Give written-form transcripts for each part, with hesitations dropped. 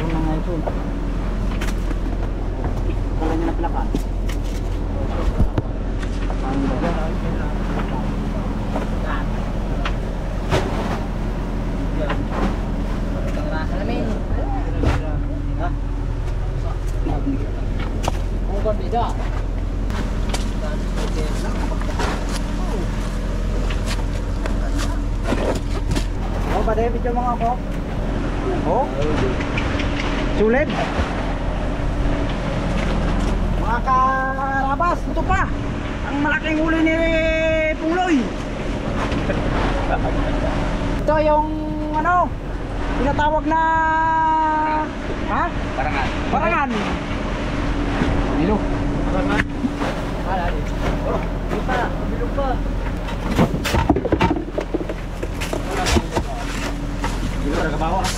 lang nga ito. Wala niya na plaka. Ang ganda. Alamin. Ha? Ang ganda. Oh, ba David yung mga ako? Oh? Sulit? Mga karabas, ito pa! Ang malaking huli ni Pungloy! Ito yung ano? Tinatawag na... Ha? Barangan. Barangan! Bilo. Barangan? Hala, oh, bilo pa! Bilo pa! Bilo, nagabawas.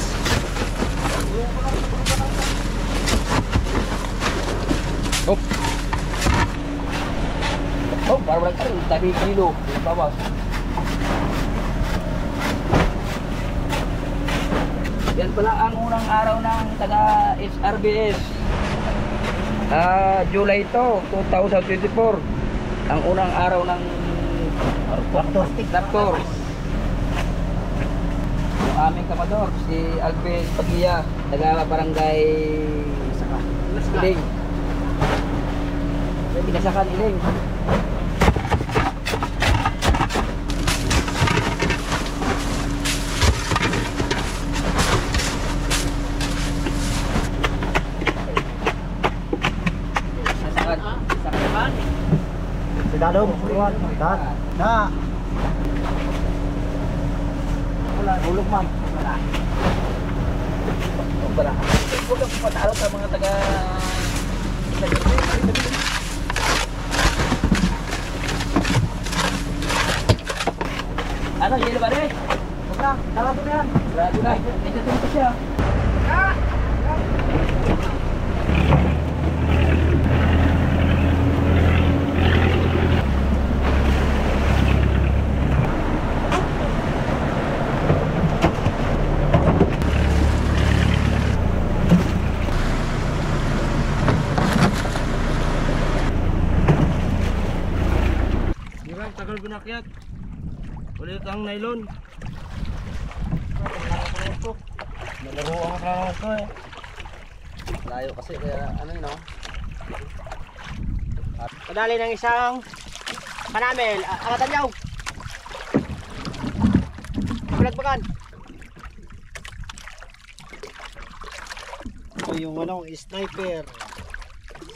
Oh. Oh, baru lagi tadi kilo bawas. Yan pala ang unang araw ng taga SRBS. July to 2024. Ang unang araw ng Raptor. Yung aming kamador si Alvin Pagia, taga barangay Iling. Binasakan Iling. Dadong, buwan, dat, na. Wala, hulog man. Wala. Wala. Huwag kang pumatalo sa mga taga... Ano, yelo ba rin? Huwag na, sarado na yan. Sarado na, ito ito siya. Ah! Tagal gunakyat. Ulit ang nylon. Nalaro ang karawang ko eh. Layo kasi kaya ano yun, no? Padali ng isang panamel. Angatan niyo. Palagpagan. Ito yung ano, sniper.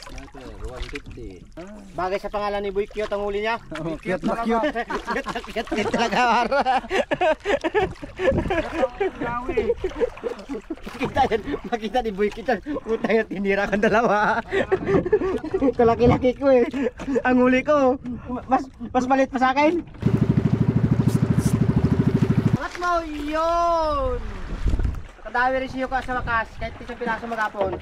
Sniper, 150. Bagay sa pangalan ni Boy Cute ang huli niya. Cute na cute. Cute talaga. Makita ni Boy Cute. Puta yun, tinira kang dalawa. Kalaki-laki ko eh. Ang huli ko, mas malit pa sa akin. Angat mo, yun! Nakadawi rin siyo ka sa wakas, kahit isang piraso maghapon.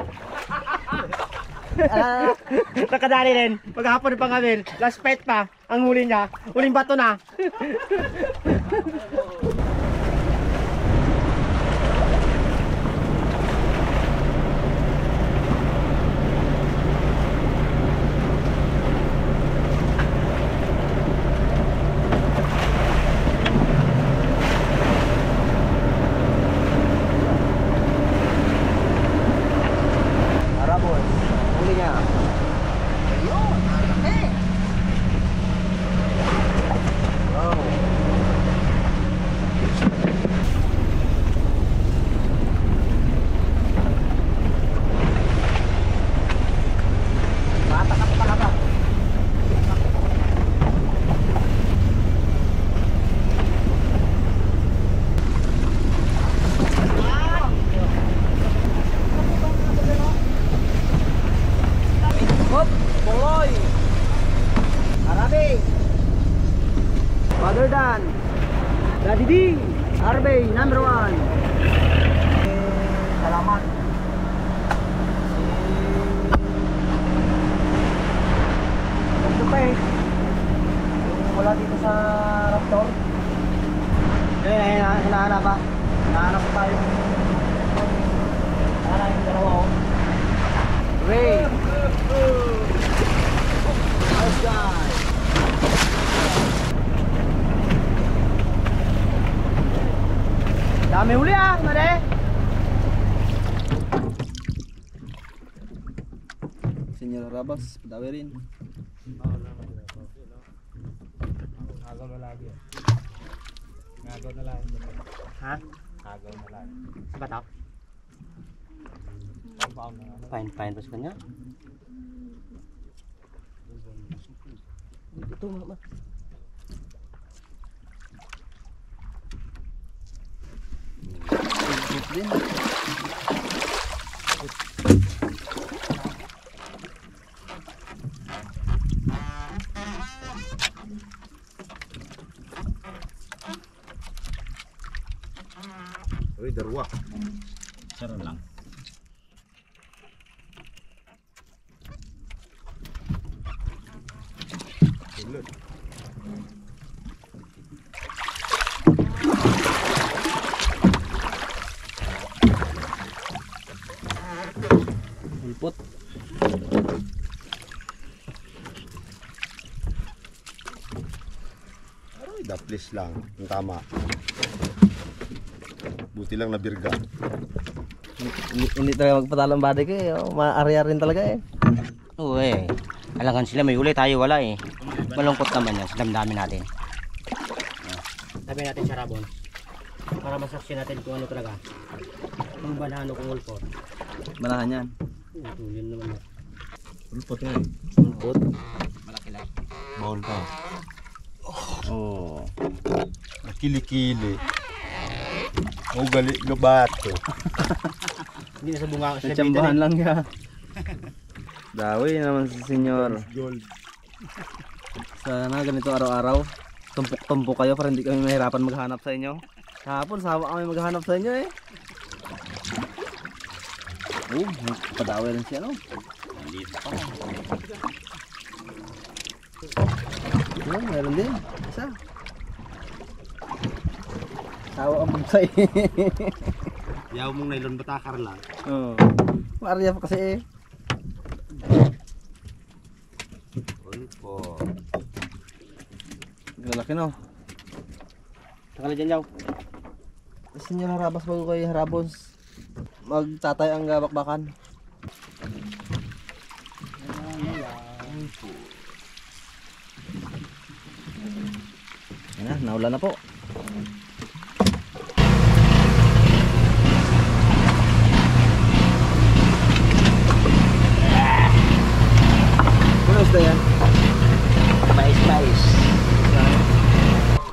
Nakadali rin, maghapon pa kami. Last fight pa, ang huli niya. Huling bato na. Rabas, padawi rin. Agaw na lagi. Agaw na lang. Ha? Agaw na lang. Sa batak? Fine pas kanya. Ito mama. Din. Uy, darwa. Saro lang. Ulod. Ulpot. Ay, daplis lang. Ang tama. Buti lang nabirga. Hindi talaga magpatalang body ko eh. Maarya rin talaga eh. Oo eh. Alangan sila may uli, tayo wala eh. Malungkot naman yan sa damdamin natin. Tabi natin sa rabon. Para masaksyon natin kung ano talaga. Kung banano kung ulpot. Manahan yan. Ito yun naman. Ulpot nga eh. Ulpot. Malaki lang. Bawal pa. Oh. Nakili-kili. Ugali gabato. Hindi na sa bunga. Natsambahan lang ya. Dawi naman si senyor. Gold. Sana ganito araw-araw. Tumpok-tumpok kayo para hindi kami mahirapan maghanap sa inyo. Kahapon, sawa kami maghanap sa inyo eh. Padawi rin siya no? Nandito pa. Meron din. Isa. Sawa ang bugsay. Yaw mong nylon batakar lang. Oo. Maarya pa kasi eh. Ulpot. Lalaki no? Takala dyan yaw. Kasi nyo harabas bago kayo harabos. Magtatay ang bakbakan. Yan na, naulan na po. Kumusta yan? Mais.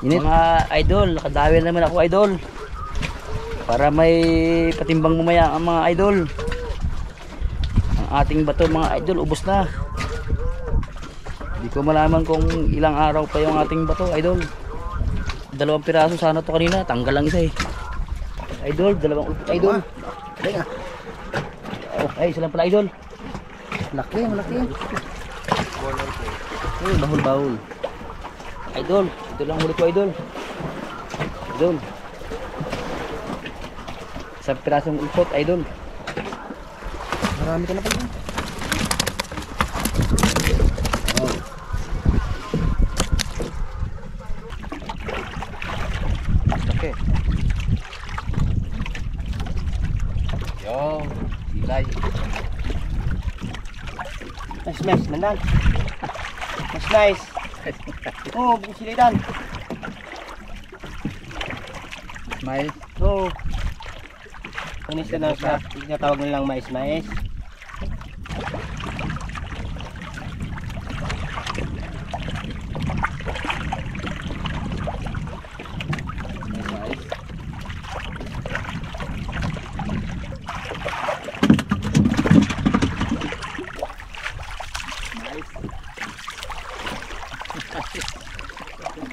Init? Mga idol, nakadawi naman ako idol. Para may patimbang mamaya ang mga idol. Ang ating bato mga idol, ubos na. Hindi ko malaman kung ilang araw pa yung ating bato idol. 2 piraso sana to kanina, tanggal lang isa eh. Idol, 2 ulpot idol. Oh, ay, isa lang pala idol. Malaki, malaki. Bahul-bahul. Idol, ito lang huli ko idol. Idol. 1 pirasong ulpot idol. Marami ka na pala. Oh. Okay. Yo, silay. Nice, nandan. Nice. Oh, bukan sila dan. Smile. Oh. Kunis na sa tinatawag nilang mais.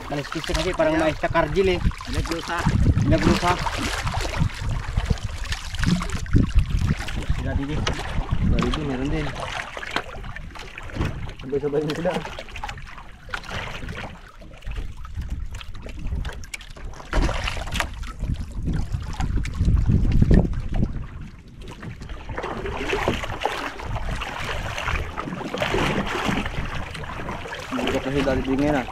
Kaliskis kasi parang mais na kargil eh. Naglusa. Sila dito. Bali din, meron din. Sabay-sabay na sila. Hindi ka kasi dali din ngayon ah.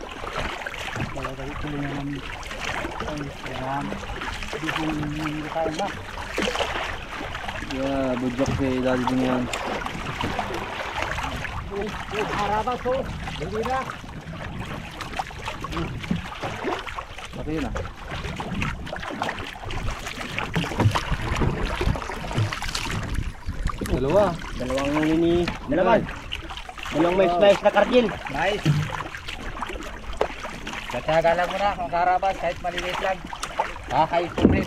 Yeah, budyak si dali din ngayon. Karabas oh. Hindi na. Laki yun ah. Dalawa. Dalawang mini. Dalawang may slice na kargil. Nice. Kataga lang muna kung karabas kahit maliliit lang. Kakaipon.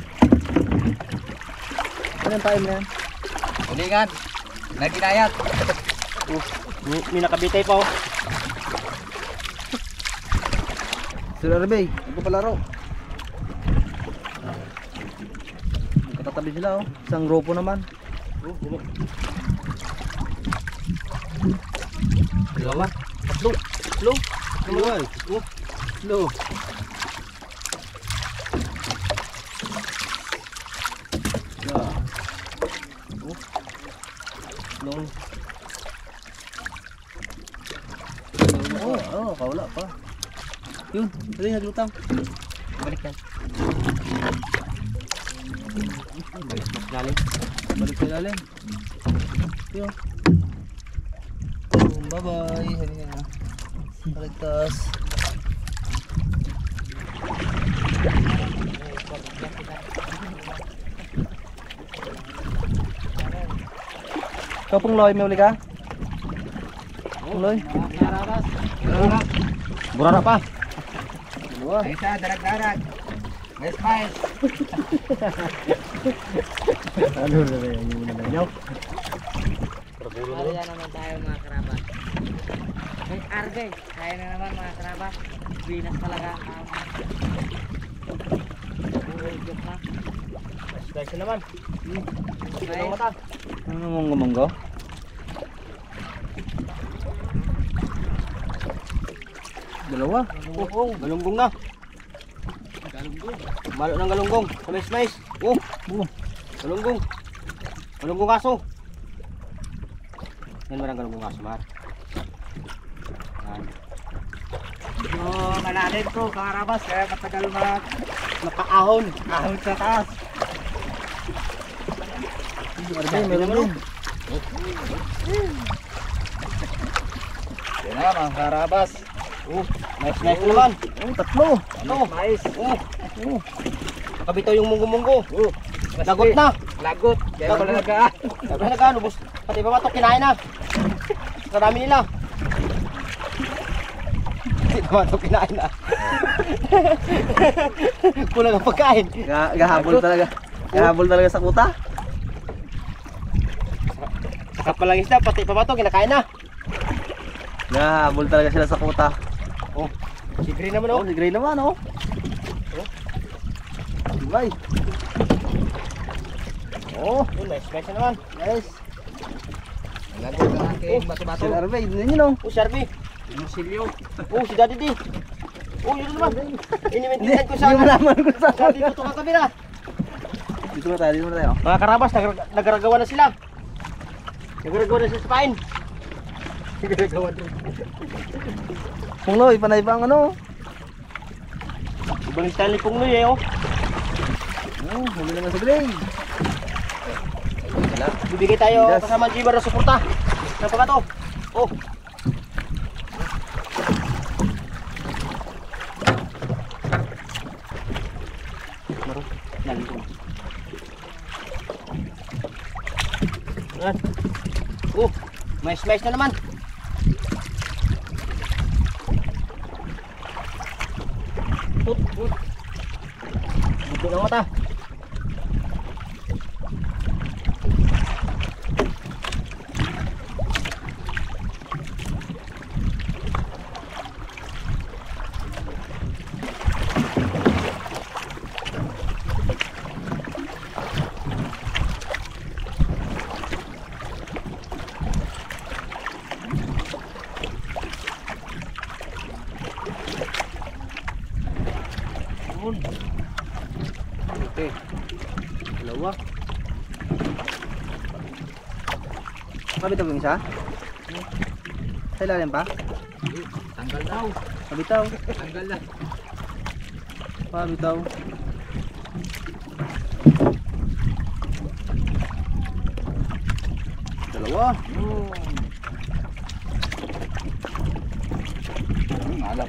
Anong tayo mo yan? Ulingan. Naginayat. May nakabitay pa oh. Sir Arbey, magpapalaro. Katatabi sila oh. Isang grupo naman. Dalawa. Tatlo. Luway. Lo. Long. Oh, kaula pa. Yun, dali naglutang. Balik yan. Lalim. Balik sa ilalim. Yun. Oh, bye-bye. Halika na. Baligtas. Ikaw pong Loy, may uli ka? Pong Loy? Karabas. Burara pa. Dalawa. Isa, darag-darag. May spice. Ano na ba yan? Yung naman nyo? Kaya naman tayo mga karabas. May argay. Kaya na naman mga karabas. Binas talaga. Joke na. Slice na naman. Okay. Ang mata. Ano monggo-monggo? Dalawa. Oh, galunggong na. Malo ng galunggong. Slice. Oh. Galunggong. Galunggong aso. Yan marang galunggong aso, Mar. Yan. So, malalim to, karabas. Kaya matagal nakaahon. Ahon sa taas. Arbey, meron din. Yan na, mga karabas. Nice naman. Oh, tatlo. Nice. Nakabitaw yung munggo-munggo. Lagot na. Lagot. Kaya pala nagaan. Sabi na nagano, pati pa batok kinain na. Karami nila. Pati pa batok kinain na. Kulang ang pagkain. Gahabol talaga. Gahabol talaga sa kuta. Saka palang isda, pati pa batok kinakain na. Gahabol talaga sila sa kuta. Si Green naman Oh, oh. si Gray naman oh. Bye. Nice na naman. Nice. Lagot ang aking bato-bato. Sir Arbey, din yun oh. Sharpie. Musilyo. Si Daddy D. Yun naman. Inimintindihan ko Hindi mo sa naman kung saan. sabi ko itong kabila. Dito na tayo. Mga karabas, nagaragawa na sila. Nagaragawa na sila sa pain. Nagaragawa na. Kung Loy, panay pa ang ano. Ibang style ni Pong Luy eh oh. Oh, huli naman si Gray. Bibigay tayo Yes. kasama ang Jibar na suporta. Ng pagkato. Oh. Yan. Mais na naman. Tut. Buto ng mata. Okay. Dalawa. Kabitaw yung isa? Sa ilalim pa? Tanggal daw. Kabitaw. Tanggal na. Kabitaw. Dalawa. Alam.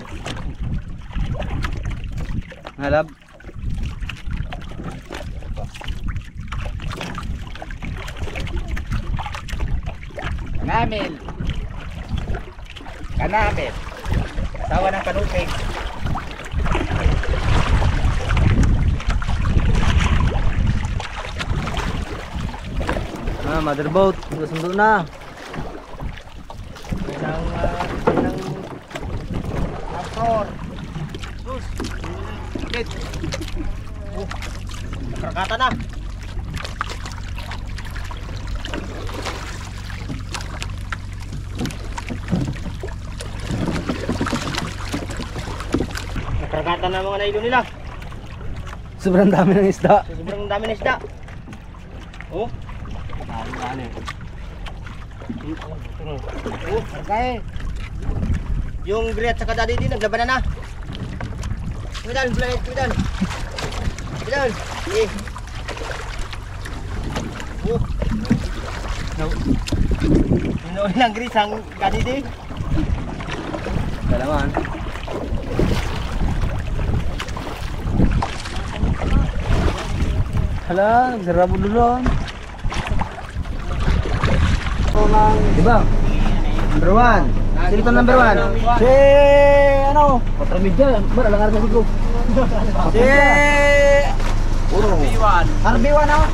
Halab. Kanamil. Kanamil. Tawa ng kanupig. Mother boat. Sundo na. Ilang motor. Sus. Bakit? Oh. Nakakata na. Nakakata na mga nailo nila. Sobrang dami ng isda. Sobrang dami na isda. Oh. Oh, okay. Yung Gret sa kadadi din naglaban na. Kumidan, kumidan. Kumidan. Eh. Oh. No. No lang Gret ang kadidi. Dalaman. Hala, nagsarabo doon. Diba? Number 1. Sino to number 1? Si ano? Patramidya. Bar, alang arang ko. Si RB1. RB1 ako.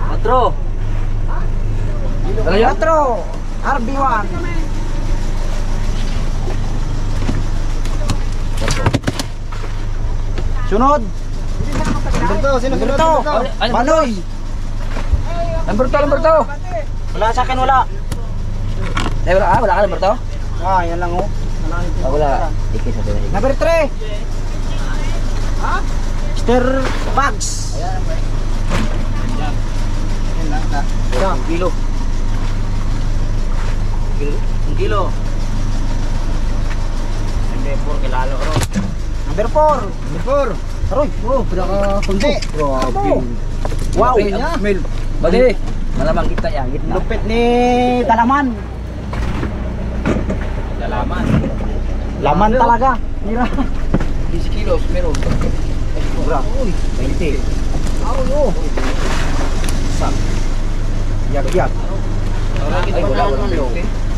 Patro. Patro. RB1. Sunod. Number 2. Sino sunod? Baloy. Number 2. Wala sa akin, wala. Wala ka number 2? Ah, yan lang oh. Wala. Ikis sa dito. Number 3. Ha? Stir bags. Ayan. Kilo. Kilo. Number 4 kilalo ro. Number 4. Aroy, oh, pinaka kundi. Grabe. Wow, Mil. Bali. Malamang kita yan, gitna. lupit ni Dalaman. Dalaman. Laman talaga. Mira. 10 kilos meron. Mura. Uy, 20. Oh. Sak. Yak. Ay, wala naman lo.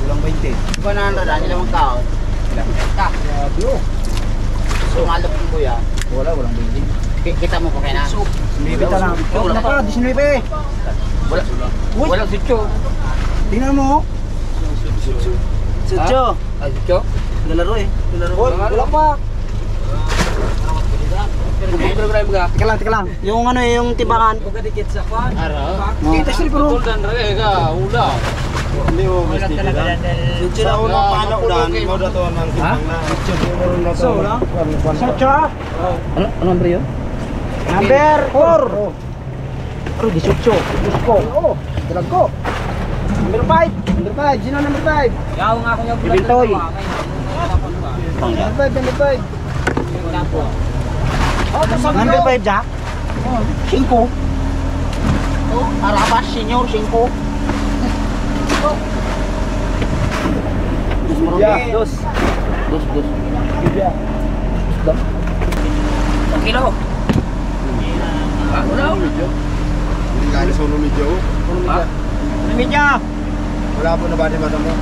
Kulang 20. Banana na nila mong tao. Grabe oh. So malap ko ya. Walang 20. Kita mo pa kaya na. Bibita lang. Oh, naka 19. Wala. Uy. Walang sityo. Tingnan mo. Sityo. Ay, sityo. Nalaro eh. Uy, wala pa. Teka lang. Yung ano yung timbangan. Pagkadikit sa kwan. Ara. Kita sila pero. Tuldan rin ka. Ula. Hindi mo gusto nila. Sa unang panaudan, mo dato ng timbang na. So, wala. Sacha. Ano number yun? Number 4. Pero 18. Gusto. Oo. Dalag ko. Number 5. Sino number 5? Yaw nga ako yung Ibintoy. Number 5. Number 5, Jack. 5. Oh, Arabas senior 5. Dos. Kilo. Ano daw? Hindi ka na sa unong medyo. Media. Wala po na ba ni madam mo?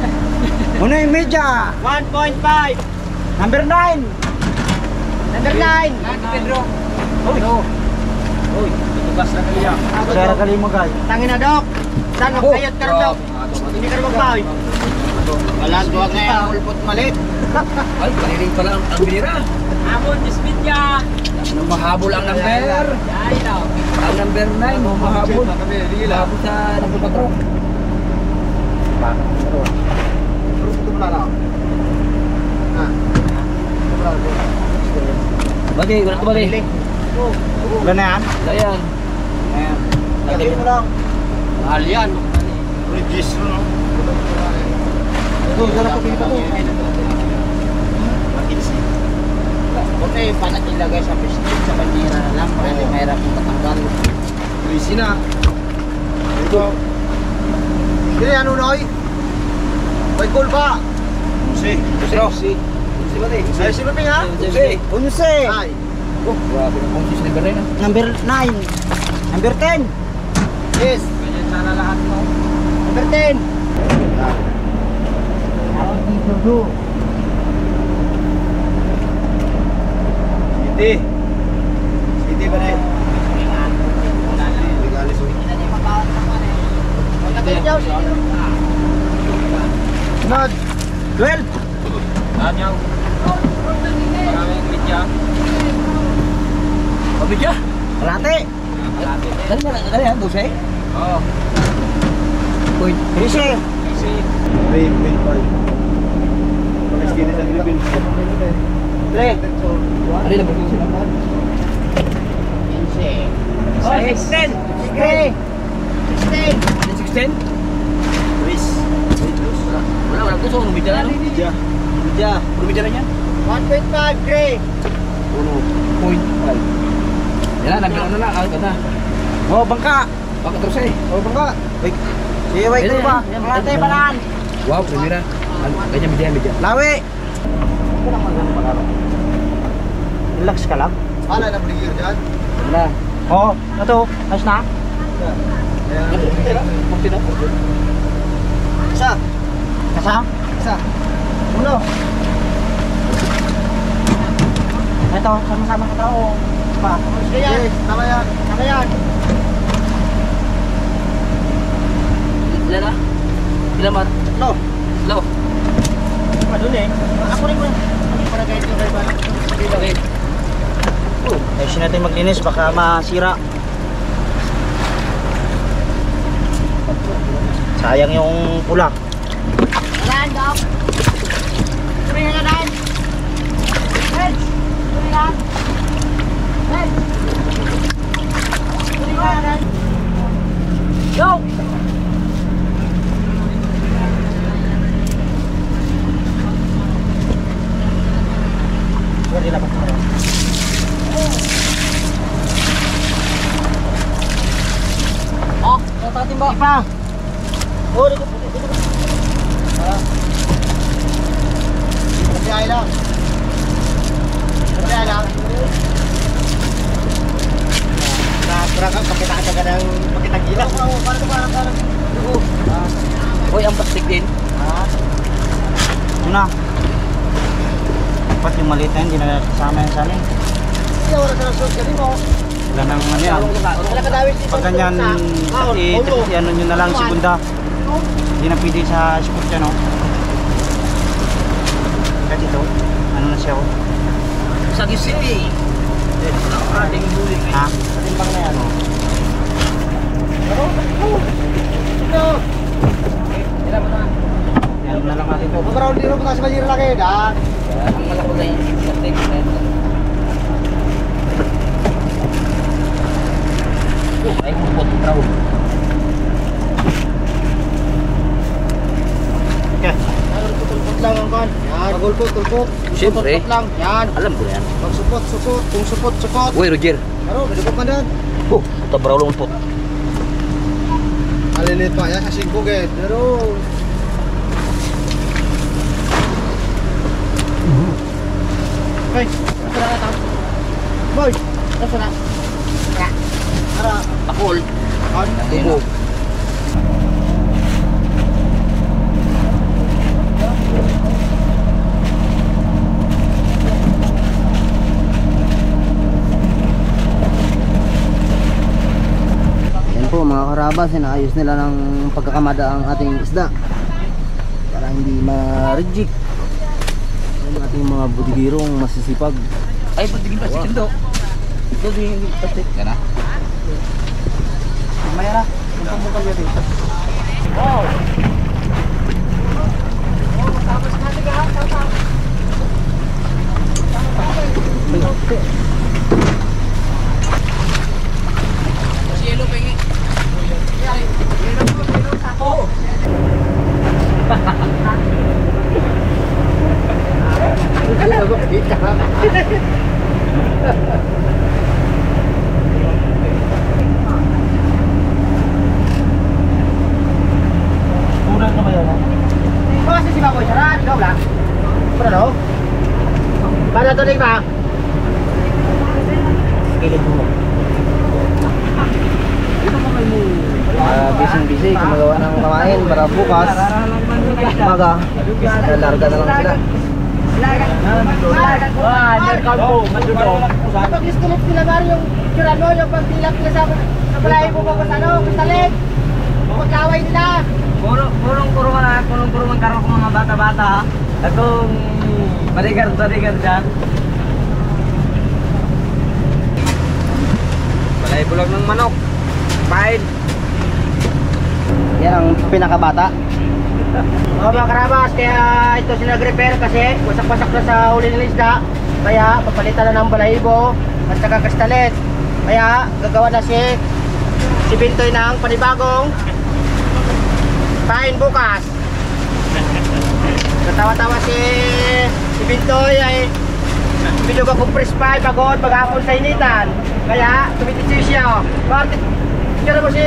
Ano yung media? 1.5. Number 9. Number 9. Pedro. Uy, tugas na kaliya. Sara kali mo guys. Tangin na dok. Saan magkayot ka rin dok? Hindi ka rin magbahoy. Wala duwag na yan. Ulpot malit. Ay, kaniling pala ang bira. Amon, dismidya. Mahabol ang number. Ang number 9, mahabol. Mahabol sa number 4. Bagay, wala ko bagay. Wala na yan? Ayan. Lagay mo lang. Mahal yan. Registro no? Sarap ko dito. Huwag kayo panat ilagay sa pistil sa bandira na lang para hindi mahirap yung tatanggal. Luisi na. Ito. Dili, ano noy? May cool ba? Si. Si. Si ba di? Ay, si Luping ha? Si. Unse. Ay. Oh, grabe na kung number 9 ah. Number 9. Number 10. Yes. Ganyan sana lahat mo. Number 10. City. City ba rin? Regalis mo. Sunod. 12. Anyaw. Maraming media. Pabig ya. Kalate. Dali yan, 12. Oo. Uy, 13. Kasi 3. ali lang ba sila? 16. 16? Wala gusto ko numidya na. Media. Media. Numidya na yan. 1.5 gray. 1.5. Yan na, number na, agad na. Oh, bangka. Baka terus eh. Oh, bangka. Wait. Sige, wait Ayun, ba? yan. Kalate panan. Wow, primera. Ganyan media. Lawi. Relax ka lang. Ano na pligir dyan? Wala. Oo. Ito. Ayos na. Isa. Kasa? Isa. Uno. Ito, sama-sama ka tao. Pa. Sige yan. Tama yan. Tama yan. Ilan na? Ilan mat? No. Lo. Madun eh. Ako rin mo. Hindi pa na-guide yung driver. Okay. Ayusin natin maglinis, baka masira. Sayang yung pula. Alan, Doc. Tuloy na lang. Heads. Tuloy lang. Heads. Tuloy na lang. Go! Pwede na ba? Oh, tatatin ba? Ipa! Oh, dito. Kasi lang. Kasi lang. Nakakura ka, pakita ka ng pakitang gila. Parang. Uy, ang plastic din. Ito na. Dapat yung maliit na yun, hindi na kasama yan sa amin. Wala ka ng sauce kasi mo. Wala nang ano yan. Pag ganyan, ano nyo na lang, segunda. Hindi na pwede sa sport yan, no? Kahit ito, ano na siya, oh. Sa City. Ating buling. Ha? Katimbang na yan, oh. Ilan mo na? Yan na lang natin ito. Pagkaraw dito po tayo sa Bajira lagi, dah. Ang malaki na yung plastic. Ay, mupot brown. Okay. Tulpot lang ang kan. Yan. Pagulpot. Siyempre. Tulpot lang. Yan. Alam ko yan. Pag supot. Kung supot. Uy, Roger. Pero, bilipot man dan. Oh, ito brown lang pot. Alilit pa yan sa singkugit. Pero... Hey, nasa na ito? Boy, nasa na? Tara. Takol. Tubo. Yan po mga karabas, inaayos nila ng pagkakamada ang ating isda para hindi ma-reject ang ating mga budigirong masisipag. Ay, pagtigil plastic din to. Ito din plastic. Yan na. Maya na, bukan niya dito. Wow! Tapos natin ka, tapos. Yellow pengi. Yellow sako. busy, gumagawa ng kamain para bukas. Umaga, lalarga na lang sila. Kapag istilip nila Mario yung kirano, yung pagtilap nila sa balay mo pa ano, kasalit. Pagkaway nila. Purong-puro man karo ko mga bata-bata. Atong baligar dyan. Balay bulag ng manok. Pain. Yan ang pinakabata. Mga karabas, kaya ito sila nag-repair kasi wasak-wasak na sa huli ng isda. Kaya papalitan na ng balahibo at saka kastalit. Kaya gagawa na si Bintoy ng panibagong pain bukas. Natawa-tawa si Bintoy ay medyo ka-compress pa, pagod, maghapon sa initan. Kaya tumitisi siya. Bakit? Kaya mo si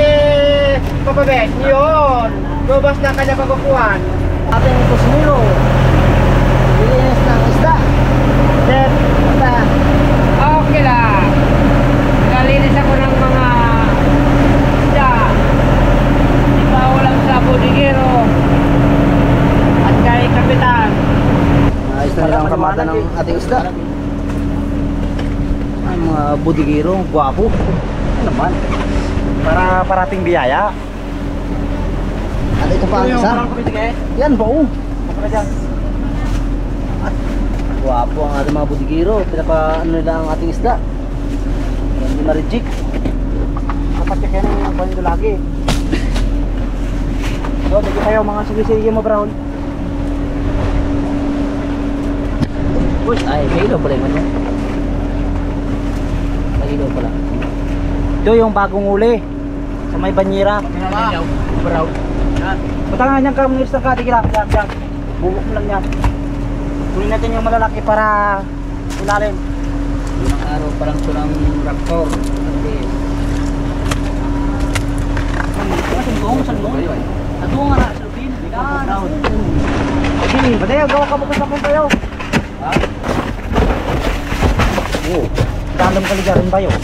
Papa Bet? Yun! Lubas na kanya pagkukuhan. Ating kusmilo. Lilinis ng isda. Then, basta. Okay lang. Nalinis ako ng mga isda. Ikaw lang sa budigero. At kay kapitan. Ayos na nilang kamata ng ating isda. Ang mga budigiro, gwapo. Ano naman? Para parating biyaya. At ito pa ang isa. Yan po. At gwapo ang ating mga budigiro. Pinapa ano nila ang ating isda. Hindi ma-reject. Kapag yan ang bando lagi. So, dito kayo mga sige-sige mo, Brown. Ay, may ilaw pala yung ano. May ilaw pala. Ito yung bagong uli. Sa may banyera. Brown. Patangan niyang kamunis ng kati. Yan. Bubok mo lang yan. Kunin natin yung malalaki para ilalim. Ilang araw pa lang ito ng raptor. Ito nga na, Silvin. Sige, badayo, gawa ka bukas na kayo. Ha? Oo. Dalam kaligaran ba yun?